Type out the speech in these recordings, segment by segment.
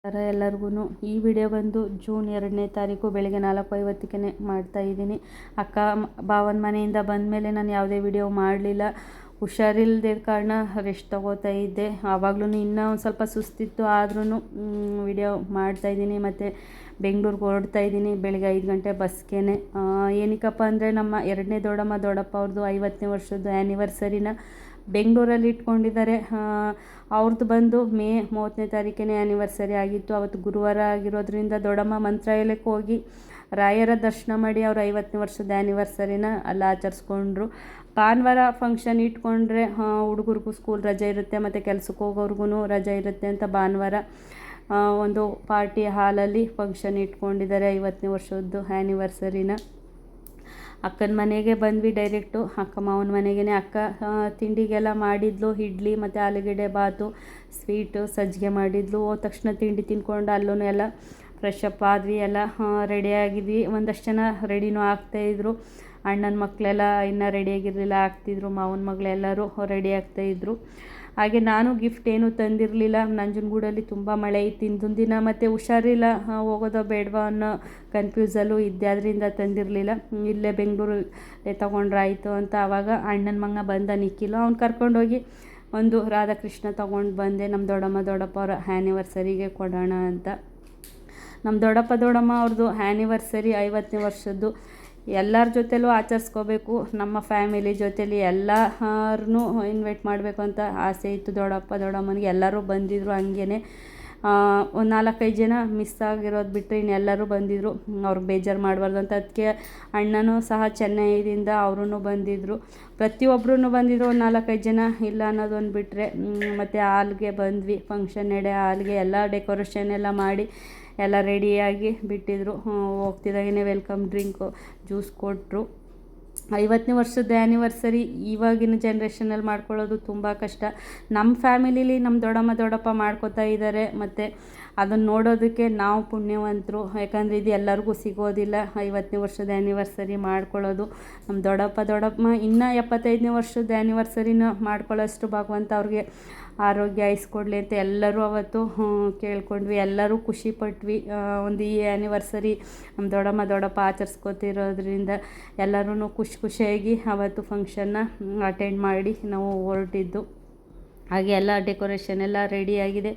ಎಲ್ಲರಿಗೂ ಈ ವಿಡಿಯೋ ಬಂದು ಜೂನ್ 2ನೇ ತಾರೀಕು ಬೆಳಗ್ಗೆ 4:50ಕ್ಕೆ ಮಾಡ್ತಾ ಇದ್ದೀನಿ. ಅಕ್ಕ ಭಾವನ ಮನೆಯಿಂದ ಬಂದ ಮೇಲೆ ನಾನು ಯಾವುದೇ ವಿಡಿಯೋ ಮಾಡಲಿಲ್ಲ. ಹುಷಾರಿಲ್ಲದೆ ಕಾರಣ ರೆಸ್ಟ್ ತೊಗೋತಾ ಇದ್ದೆ. ಆವಾಗಲೂ ಇನ್ನೂ ಒಂದು ಸ್ವಲ್ಪ ಸುಸ್ತಿತ್ತು, ಆದ್ರೂ ವಿಡಿಯೋ ಮಾಡ್ತಾಯಿದ್ದೀನಿ. ಮತ್ತು ಬೆಂಗಳೂರಿಗೆ ಹೊರಡ್ತಾ ಇದ್ದೀನಿ ಬೆಳಗ್ಗೆ 5 ಗಂಟೆ ಬಸ್ಗೆ. ಏನಕ್ಕಪ್ಪ ಅಂದರೆ ನಮ್ಮ 2ನೇ ದೊಡ್ಡಪ್ಪ ಅವ್ರದ್ದು 50ನೇ ವರ್ಷದ ಆ್ಯನಿವರ್ಸರಿನ ಬೆಂಗಳೂರಲ್ಲಿ ಇಟ್ಕೊಂಡಿದ್ದಾರೆ. ಅವ್ರದ್ದು ಬಂದು ಮೇ 30ನೇ ತಾರೀಕಿನೇ ಆ್ಯನಿವರ್ಸರಿ ಆಗಿತ್ತು. ಅವತ್ತು ಗುರುವಾರ ಆಗಿರೋದ್ರಿಂದ ದೊಡ್ಡಮ್ಮ ಮಂತ್ರಾಲಯಕ್ಕೆ ಹೋಗಿ ರಾಯರ ದರ್ಶನ ಮಾಡಿ ಅವ್ರ 50ನೇ ವರ್ಷದ ಆ್ಯನಿವರ್ಸರಿನ ಅಲ್ಲಿ ಆಚರಿಸ್ಕೊಂಡ್ರು. ಭಾನುವಾರ ಫಂಕ್ಷನ್ ಇಟ್ಕೊಂಡ್ರೆ ಹುಡುಗರಿಗೂ ಸ್ಕೂಲ್ ರಜೆ ಇರುತ್ತೆ ಮತ್ತು ಕೆಲ್ಸಕ್ಕೆ ಹೋಗೋರ್ಗು ರಜೆ ಇರುತ್ತೆ ಅಂತ ಭಾನುವಾರ ಒಂದು ಪಾರ್ಟಿ ಹಾಲಲ್ಲಿ ಫಂಕ್ಷನ್ ಇಟ್ಕೊಂಡಿದ್ದಾರೆ 50ನೇ ವರ್ಷದ್ದು ಆ್ಯನಿವರ್ಸರಿನ. ಅಕ್ಕನ ಮನೆಗೆ ಬಂದ್ವಿ ಡೈರೆಕ್ಟು. ಅಕ್ಕ ಮಾವನ ಮನೆಗೇ. ಅಕ್ಕ ತಿಂಡಿಗೆಲ್ಲ ಮಾಡಿದ್ಲು, ಇಡ್ಲಿ ಮತ್ತು ಆಲೂಗಡ್ಡೆ ಬಾತು, ಸ್ವೀಟು, ಸಜ್ಜಿಗೆ ಮಾಡಿದ್ಲು. ಹೋದ ತಕ್ಷಣ ತಿಂಡಿ ತಿನ್ಕೊಂಡು ಅಲ್ಲೂ ಎಲ್ಲ ಫ್ರೆಶ್ ಅಪ್ ಆದ್ವಿ, ಎಲ್ಲ ರೆಡಿಯಾಗಿದ್ವಿ. ಒಂದಷ್ಟು ಜನ ರೆಡಿನೂ ಆಗ್ತಾಯಿದ್ರು. ಅಣ್ಣನ ಮಕ್ಕಳೆಲ್ಲ ಇನ್ನೂ ರೆಡಿಯಾಗಿರಲಿಲ್ಲ, ಆಗ್ತಿದ್ರು. ಮಾವನ ಮಗಳೆಲ್ಲರೂ ರೆಡಿ ಆಗ್ತಾಯಿದ್ರು. ಹಾಗೆ ನಾನು ಗಿಫ್ಟ್ ಏನೂ ತಂದಿರಲಿಲ್ಲ. ನಂಜನಗೂಡಲ್ಲಿ ತುಂಬ ಮಳೆ ಇತ್ತು ಹಿಂದಿನ ದಿನ, ಮತ್ತು ಹುಷಾರಿಲ್ಲ, ಹೋಗೋದೋ ಬೇಡವಾ ಅನ್ನೋ ಕನ್ಫ್ಯೂಸಲ್ಲೂ ಇದ್ದೆ, ಅದರಿಂದ ತಂದಿರಲಿಲ್ಲ. ಇಲ್ಲೇ ಬೆಂಗಳೂರಲ್ಲೇ ತೊಗೊಂಡ್ರಾಯ್ತು ಅಂತ. ಆವಾಗ ಅಣ್ಣನ ಮಗ ಬಂದ ನಿಖಿಲು, ಅವ್ನು ಕರ್ಕೊಂಡೋಗಿ ಒಂದು ರಾಧಾಕೃಷ್ಣ ತೊಗೊಂಡು ಬಂದೆ. ನಮ್ಮ ದೊಡ್ಡಪ್ಪ ಅವರ ಆ್ಯನಿವರ್ಸರಿಗೆ ಕೊಡೋಣ ಅಂತ. ನಮ್ಮ ದೊಡ್ಡಮ್ಮ ಅವ್ರದ್ದು ಆ್ಯನಿವರ್ಸರಿ 50ನೇ ವರ್ಷದ್ದು ಎಲ್ಲರ ಜೊತೆಲೂ ಆಚರಿಸ್ಕೋಬೇಕು. ನಮ್ಮ ಫ್ಯಾಮಿಲಿ ಜೊತೇಲಿ ಎಲ್ಲರನ್ನೂ ಇನ್ವೈಟ್ ಮಾಡಬೇಕು ಅಂತ ಆಸೆ ಇತ್ತು ದೊಡ್ಡಮ್ಮನಿಗೆ. ಎಲ್ಲರೂ ಬಂದಿದ್ದರು. ಹಂಗೇ ಒಂದು 4-5 ಜನ ಮಿಸ್ ಆಗಿರೋದು ಬಿಟ್ಟರೆ ಇನ್ನೆಲ್ಲರೂ ಬಂದಿದ್ದರು. ಅವ್ರಿಗೆ ಬೇಜಾರು ಮಾಡಬಾರ್ದು ಅಂತ. ಅದಕ್ಕೆ ಅಣ್ಣನೂ ಸಹ ಚೆನ್ನೈದಿಂದ ಅವರೂ ಬಂದಿದ್ದರು. ಪ್ರತಿಯೊಬ್ಬರೂ ಬಂದಿದ್ದರು. ಒಂದು 4-5 ಜನ ಇಲ್ಲ ಅನ್ನೋದೊಂದು ಬಿಟ್ಟರೆ. ಮತ್ತು ಹಾಲ್ಗೆ ಬಂದ್ವಿ, ಫಂಕ್ಷನ್ ನಡೆ ಹಾಲ್ಗೆ ಎಲ್ಲ ಡೆಕೋರೇಷನ್ ಎಲ್ಲ ಮಾಡಿ ಎಲ್ಲ ರೆಡಿಯಾಗಿ ಬಿಟ್ಟಿದ್ರು. ಹೋಗ್ತಿದ್ದಾಗೇ ವೆಲ್ಕಮ್ ಡ್ರಿಂಕು, ಜ್ಯೂಸ್ ಕೊಟ್ಟರು. 50ನೇ ವರ್ಷದ ಆ್ಯನಿವರ್ಸರಿ ಇವಾಗಿನ ಜನ್ರೇಷನಲ್ಲಿ ಮಾಡ್ಕೊಳ್ಳೋದು ತುಂಬ ಕಷ್ಟ. ನಮ್ಮ ಫ್ಯಾಮಿಲಿಲಿ ನಮ್ಮ ದೊಡ್ಡಪ್ಪ ಮಾಡ್ಕೋತಾ ಇದ್ದಾರೆ. ಮತ್ತು ಅದನ್ನು ನೋಡೋದಕ್ಕೆ ನಾವು ಪುಣ್ಯವಂತರು. ಯಾಕಂದರೆ ಇದು ಎಲ್ಲರಿಗೂ ಸಿಗೋದಿಲ್ಲ 50ನೇ ವರ್ಷದ ಆ್ಯನಿವರ್ಸರಿ ಮಾಡ್ಕೊಳ್ಳೋದು. ನಮ್ಮ ದೊಡ್ಡಮ್ಮ ಇನ್ನೂ 75ನೇ ವರ್ಷದ ಆ್ಯನಿವರ್ಸರಿನ ಮಾಡ್ಕೊಳ್ಳೋಷ್ಟು ಭಗವಂತ ಅವ್ರಿಗೆ ಆರೋಗ್ಯ ಆಯಿಸ್ಕೊಡ್ಲಿ ಅಂತ ಎಲ್ಲರೂ ಅವತ್ತು ಕೇಳ್ಕೊಂಡ್ವಿ. ಎಲ್ಲರೂ ಖುಷಿಪಟ್ವಿ. ಒಂದು ಈ ಆ್ಯನಿವರ್ಸರಿ ನಮ್ಮ ದೊಡ್ಡಪ್ಪ ಆಚರಿಸ್ಕೊತಿರೋದ್ರಿಂದ ಎಲ್ಲರೂ ಖುಷಿಯಾಗಿ ಅವತ್ತು ಫಂಕ್ಷನ್ನ ಅಟೆಂಡ್ ಮಾಡಿ ನಾವು ಹೊರಟಿದ್ದು. ಹಾಗೆ ಎಲ್ಲ ಡೆಕೋರೇಷನ್ ಎಲ್ಲ ರೆಡಿಯಾಗಿದೆ.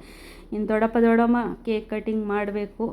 ಇನ್ನು ದೊಡ್ಡಮ್ಮ ಕೇಕ್ ಕಟಿಂಗ್ ಮಾಡಬೇಕು.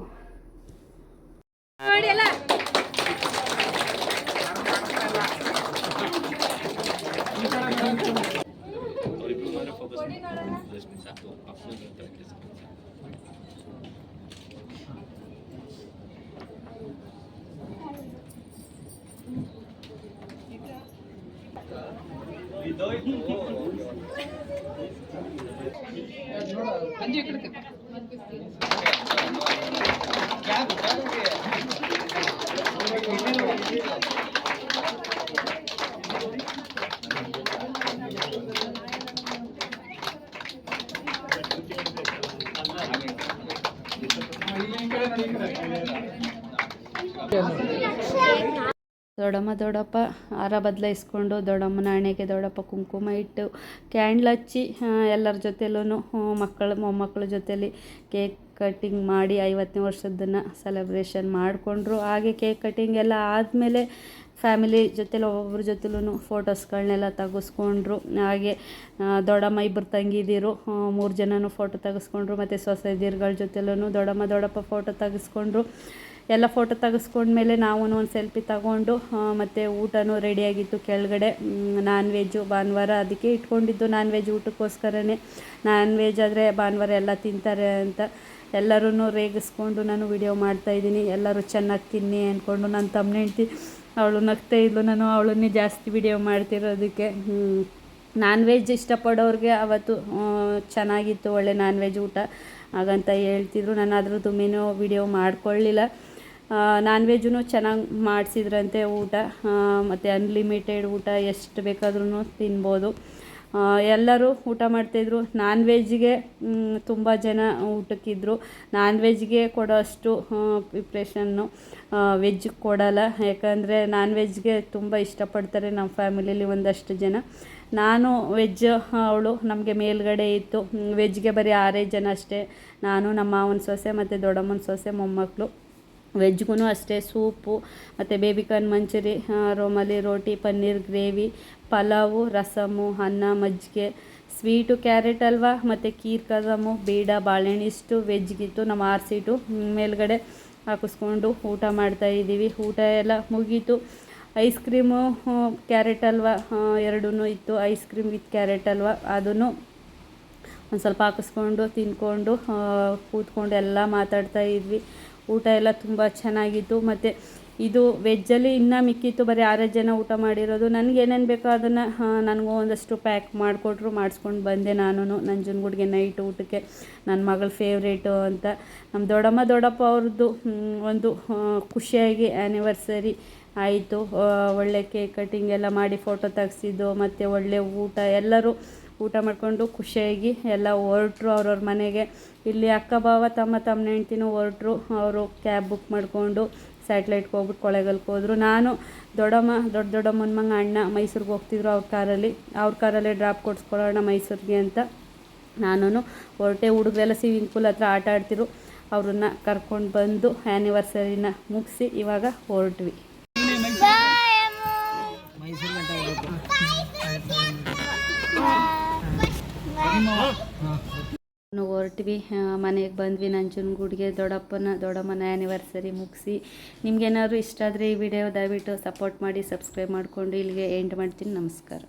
ದೊಡ್ಡಪ್ಪ ಹಾರ ಬದಲಾಯಿಸ್ಕೊಂಡು ದೊಡ್ಡಮ್ಮನ ಹಣೆಗೆ ದೊಡ್ಡಪ್ಪ ಕುಂಕುಮ ಇಟ್ಟು ಕ್ಯಾಂಡ್ಲ್ ಹಚ್ಚಿ ಎಲ್ಲರ ಜೊತೆಲೂ ಮೊಮ್ಮಕ್ಕಳ ಜೊತೇಲಿ ಕೇಕ್ ಕಟ್ಟಿಂಗ್ ಮಾಡಿ 50ನೇ ವರ್ಷದನ್ನು ಸೆಲೆಬ್ರೇಷನ್ ಮಾಡಿಕೊಂಡ್ರು. ಹಾಗೆ ಕೇಕ್ ಕಟ್ಟಿಂಗ್ ಎಲ್ಲ ಆದಮೇಲೆ ಫ್ಯಾಮಿಲಿ ಜೊತೆಲಿ ಒಬ್ಬೊಬ್ಬರ ಜೊತೆಲೂ ಫೋಟೋಸ್ಗಳನ್ನೆಲ್ಲ ತೆಗೆಸ್ಕೊಂಡ್ರು. ಹಾಗೆ ದೊಡ್ಡಮ್ಮ 2 ತಂಗಿದಿರು 3 ಜನನೂ ಫೋಟೋ ತೆಗೆಸ್ಕೊಂಡ್ರು. ಮತ್ತು ಸೊಸೆದಿರ್ಗಳ ಜೊತೆಲೂ ದೊಡ್ಡಪ್ಪ ಫೋಟೋ ತೆಗೆಸ್ಕೊಂಡ್ರು. ಎಲ್ಲ ಫೋಟೋ ತೆಗೆಸ್ಕೊಂಡ್ಮೇಲೆ ನಾವು ಒಂದು ಸೆಲ್ಫಿ ತಗೊಂಡು ಮತ್ತು ಊಟನೂ ರೆಡಿಯಾಗಿತ್ತು ಕೆಳಗಡೆ. ನಾನ್ ವೆಜ್ಜು ಭಾನುವಾರ ಅದಕ್ಕೆ ಇಟ್ಕೊಂಡಿದ್ದು. Non veg ಊಟಕ್ಕೋಸ್ಕರನೇ. ನಾನ್ ವೆಜ್ ಆದರೆ ಭಾನುವಾರ ಎಲ್ಲ ತಿಂತಾರೆ ಅಂತ ಎಲ್ಲರೂ ರೇಗಿಸ್ಕೊಂಡು ನಾನು ವಿಡಿಯೋ ಮಾಡ್ತಾಯಿದ್ದೀನಿ. ಎಲ್ಲರೂ ಚೆನ್ನಾಗಿ ತಿನ್ನಿ ಅಂದ್ಕೊಂಡು. ನನ್ನ ತಮ್ಮನ ಹೆಂಡ್ತಿ ಅವಳು ನಗ್ತಾಯಿದ್ಲು. ನಾನು ಅವಳನ್ನೇ ಜಾಸ್ತಿ ವಿಡಿಯೋ ಮಾಡ್ತಿರೋದಕ್ಕೆ. ನಾನ್ ವೆಜ್ ಇಷ್ಟಪಡೋರಿಗೆ ಅವತ್ತು ಚೆನ್ನಾಗಿತ್ತು, ಒಳ್ಳೆ ನಾನ್ ವೆಜ್ ಊಟ ಹಾಗಂತ ಹೇಳ್ತಿದ್ರು. ನಾನು ಅದ್ರದ್ದು ಮೆನು ವಿಡಿಯೋ ಮಾಡ್ಕೊಳ್ಳಿಲ್ಲ. ನಾನ್ ವೆಜ್ಜೂ ಚೆನ್ನಾಗಿ ಮಾಡಿಸಿದ್ರಂತೆ ಊಟ. ಮತ್ತು ಅನ್ಲಿಮಿಟೆಡ್ ಊಟ, ಎಷ್ಟು ಬೇಕಾದ್ರೂ ತಿನ್ಬೋದು. ಎಲ್ಲರೂ ಊಟ ಮಾಡ್ತಾಯಿದ್ರು. ನಾನ್ ವೆಜ್ಗೆ ತುಂಬ ಜನ ಊಟಕ್ಕಿದ್ರು. ನಾನ್ ವೆಜ್ಗೆ ಕೊಡೋ ಅಷ್ಟು ಪ್ರಿಪ್ರೇಷನ್ನು ವೆಜ್ಜಿಗೆ ಕೊಡೋಲ್ಲ. ಯಾಕಂದರೆ ನಾನ್ ವೆಜ್ಗೆ ತುಂಬ ಇಷ್ಟಪಡ್ತಾರೆ ನಮ್ಮ ಫ್ಯಾಮಿಲಿಯಲ್ಲಿ ಒಂದಷ್ಟು ಜನ. ನಾನು ವೆಜ್, ಅವಳು ನಮಗೆ ಮೇಲ್ಗಡೆ ಇತ್ತು. ವೆಜ್ಗೆ ಬರೀ 6 ಜನ ಅಷ್ಟೇ, ನಾನು ನಮ್ಮ ಮಾವನ ಸೊಸೆ ಮತ್ತು ದೊಡ್ಡಮ್ಮನ ಸೊಸೆ ಮೊಮ್ಮಕ್ಕಳು. ವೆಜ್ಗೂ ಅಷ್ಟೇ ಸೂಪು ಮತ್ತು ಬೇಬಿಕಾರ್ನ್ ಮಂಚೂರಿ, ರೋಮಲಿ ರೋಟಿ, ಪನ್ನೀರ್ ಗ್ರೇವಿ, ಪಲಾವು, ರಸಮು, ಅನ್ನ, ಮಜ್ಜಿಗೆ, ಸ್ವೀಟು, ಕ್ಯಾರೆಟ್ ಹಲ್ವಾ ಮತ್ತು ಕೀರ್ ಕದಮು, ಬೀಡ, ಬಾಳೆಹಣ್ಣು ಇಷ್ಟು ವೆಜ್ಗಿತ್ತು. ನಮ್ಮ 6 ಸೀಟು ಮೇಲ್ಗಡೆ ಹಾಕಿಸ್ಕೊಂಡು ಊಟ ಮಾಡ್ತಾಯಿದ್ದೀವಿ. ಊಟ ಎಲ್ಲ ಮುಗೀತು. ಐಸ್ ಕ್ರೀಮು, ಕ್ಯಾರೆಟ್ ಹಲ್ವಾ ಎರಡೂ ಇತ್ತು. Ice cream with carrot halwa ಅದನ್ನು ಒಂದು ಸ್ವಲ್ಪ ಹಾಕಿಸ್ಕೊಂಡು ತಿಂದ್ಕೊಂಡು ಕೂತ್ಕೊಂಡು ಎಲ್ಲ ಮಾತಾಡ್ತಾ ಇದ್ವಿ. ಊಟ ಎಲ್ಲ ತುಂಬ ಚೆನ್ನಾಗಿತ್ತು. ಮತ್ತು ಇದು ವೆಜ್ಜಲ್ಲಿ ಇನ್ನೂ ಮಿಕ್ಕಿತ್ತು, ಬರೀ 6 ಜನ ಊಟ ಮಾಡಿರೋದು. ನನಗೆ ಏನೇನು ಬೇಕೋ ಅದನ್ನು ನನಗೂ ಒಂದಷ್ಟು ಪ್ಯಾಕ್ ಮಾಡಿಕೊಟ್ರು, ಮಾಡಿಸ್ಕೊಂಡು ಬಂದೆ. ನಾನು ನಂಜನಗೂಡಿಗೆ ನೈಟ್ ಊಟಕ್ಕೆ ನನ್ನ ಮಗಳ ಫೇವ್ರೇಟು ಅಂತ. ನಮ್ಮ ದೊಡ್ಡಮ್ಮ ದೊಡ್ಡಪ್ಪ ಅವ್ರದ್ದು ಒಂದು ಖುಷಿಯಾಗಿ ಆ್ಯನಿವರ್ಸರಿ ಆಯಿತು. ಒಳ್ಳೆ ಕೇಕ್ ಕಟ್ಟಿಂಗ್ ಎಲ್ಲ ಮಾಡಿ ಫೋಟೋ ತೆಗ್ಸಿದ್ದು, ಮತ್ತು ಒಳ್ಳೆ ಊಟ, ಎಲ್ಲರೂ ಊಟ ಮಾಡಿಕೊಂಡು ಖುಷಿಯಾಗಿ ಎಲ್ಲ ಹೊರಟ್ರು ಅವ್ರವ್ರ ಮನೆಗೆ. ಇಲ್ಲಿ ಅಕ್ಕ ಬಾವ ತಮ್ಮ ಹೆಂಡ್ತಿನೂ ಹೊರಟ್ರು. ಅವರು ಕ್ಯಾಬ್ ಬುಕ್ ಮಾಡಿಕೊಂಡು ಸ್ಯಾಟ್ಲೈಟ್ಗೆ ಹೋಗ್ಬಿಟ್ಟು ಕೊಳ್ಳೇಗಾಲಕ್ಕೆ ಹೋದರು. ನಾನು ದೊಡ್ಡಮ್ಮನ ಮಗ ಅಣ್ಣ ಮೈಸೂರಿಗೆ ಹೋಗ್ತಿದ್ರು ಅವ್ರ ಕಾರಲ್ಲೇ ಡ್ರಾಪ್ ಕೊಡಿಸ್ಕೊಳ್ಳೋಣ ಮೈಸೂರಿಗೆ ಅಂತ ನಾನು ಹೊರಟೆ. ಹುಡುಗರೆಲ್ಲ ಸ್ವಿಮ್ಮಿಂಗ್ ಪೂಲ್ ಹತ್ರ ಆಟ ಆಡ್ತಿರು. ಅವ್ರನ್ನ ಕರ್ಕೊಂಡು ಬಂದು ಆ್ಯನಿವರ್ಸರಿನ ಮುಗಿಸಿ ಇವಾಗ ಹೊರಟ್ವಿ. ಹೊರಟ್ವಿ, ಮನೆಗೆ ಬಂದ್ವಿ. ನಂಜನಗೂಡಿಗೆ ದೊಡ್ಡಮ್ಮನ ಆ್ಯನಿವರ್ಸರಿ ಮುಗಿಸಿ. ನಿಮ್ಗೇನಾದ್ರು ಇಷ್ಟ ಆದರೆ ಈ ವಿಡಿಯೋ ದಯವಿಟ್ಟು ಸಪೋರ್ಟ್ ಮಾಡಿ, ಸಬ್ಸ್ಕ್ರೈಬ್ ಮಾಡಿಕೊಂಡು ಇಲ್ಲಿಗೆ ಎಂಡ್ ಮಾಡ್ತೀನಿ. ನಮಸ್ಕಾರ.